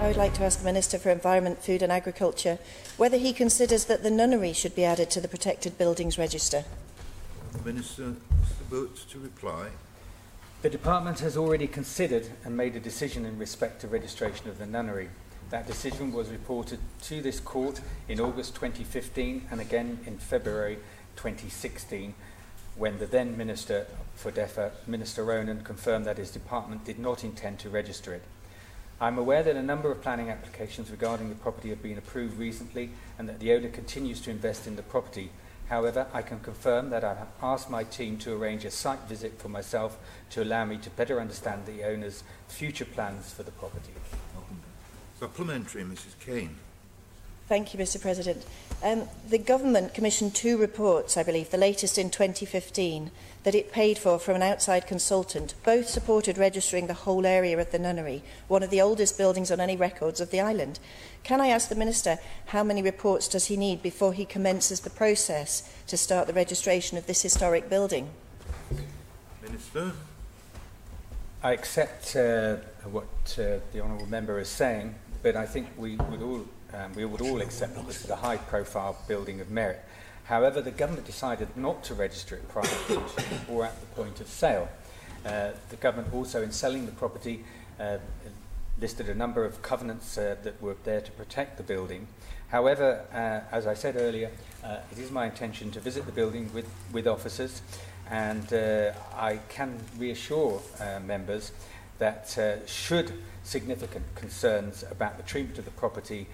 I would like to ask the Minister for Environment, Food and Agriculture whether he considers that the Nunnery should be added to the Protected Buildings Register. The Minister, Mr. Boots, to reply. The Department has already considered and made a decision in respect to registration of the Nunnery. That decision was reported to this court in August 2015 and again in February 2016, when the then Minister for DEFA, Minister Ronan, confirmed that his department did not intend to register it. I am aware that a number of planning applications regarding the property have been approved recently and that the owner continues to invest in the property. However, I can confirm that I have asked my team to arrange a site visit for myself to allow me to better understand the owner's future plans for the property. Supplementary, Mrs. Caine. Thank you, Mr. President. The Government commissioned 2 reports, I believe, the latest in 2015, that it paid for from an outside consultant. Both supported registering the whole area of the Nunnery, one of the oldest buildings on any records of the island. Can I ask the Minister how many reports does he need before he commences the process to start the registration of this historic building? Minister. I accept what the Honourable Member is saying, but I think we would all accept that this is a high-profile building of merit. However, the Government decided not to register it prior to completion or at the point of sale. The Government also, in selling the property, listed a number of covenants that were there to protect the building. However, as I said earlier, it is my intention to visit the building with officers, and I can reassure members that should significant concerns about the treatment of the property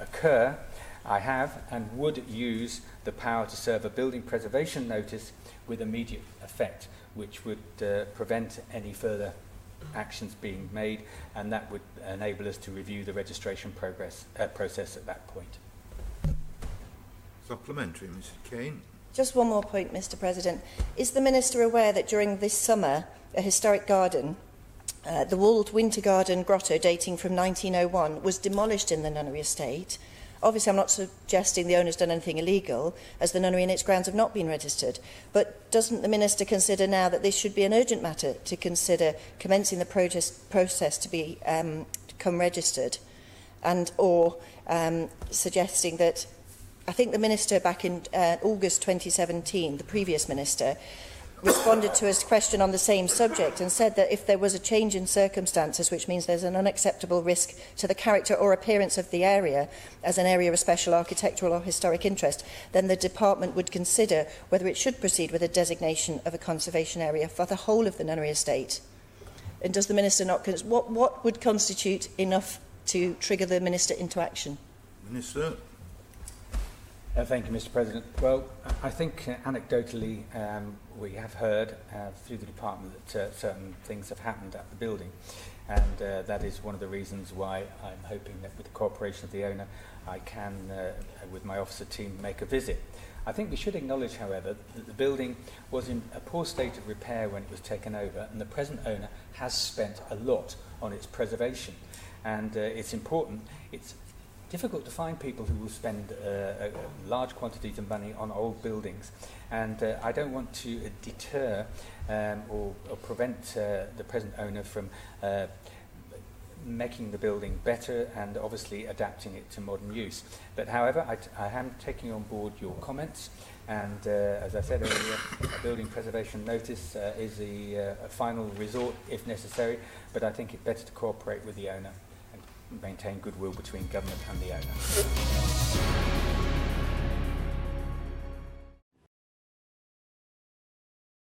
occur, I have and would use the power to serve a building preservation notice with immediate effect, which would prevent any further actions being made, and that would enable us to review the registration process at that point. Supplementary, Mrs. Caine. Just one more point, Mr. President. Is the Minister aware that during this summer, a historic garden, the walled winter garden grotto dating from 1901, was demolished in the Nunnery estate? Obviously, I'm not suggesting the owner's done anything illegal, as the Nunnery and its grounds have not been registered. But doesn't the Minister consider now that this should be an urgent matter to consider commencing the process to become registered, and or suggesting that, I think the Minister back in August 2017, the previous Minister, responded to a question on the same subject and said that if there was a change in circumstances, which means there's an unacceptable risk to the character or appearance of the area as an area of special architectural or historic interest, then the Department would consider whether it should proceed with a designation of a conservation area for the whole of the Nunnery estate. And does the Minister not... What would constitute enough to trigger the Minister into action? Minister. Thank you, Mr. President. Well, I think anecdotally we have heard through the Department that certain things have happened at the building, and that is one of the reasons why I'm hoping that with the cooperation of the owner I can, with my officer team, make a visit. I think we should acknowledge, however, that the building was in a poor state of repair when it was taken over, and the present owner has spent a lot on its preservation, and it's important. It's difficult to find people who will spend large quantities of money on old buildings, and I don't want to deter or prevent the present owner from making the building better and obviously adapting it to modern use. But however, I am taking on board your comments, and as I said earlier, a building preservation notice is a final resort if necessary, but I think it's better to cooperate with the owner, maintain goodwill between government and the owner.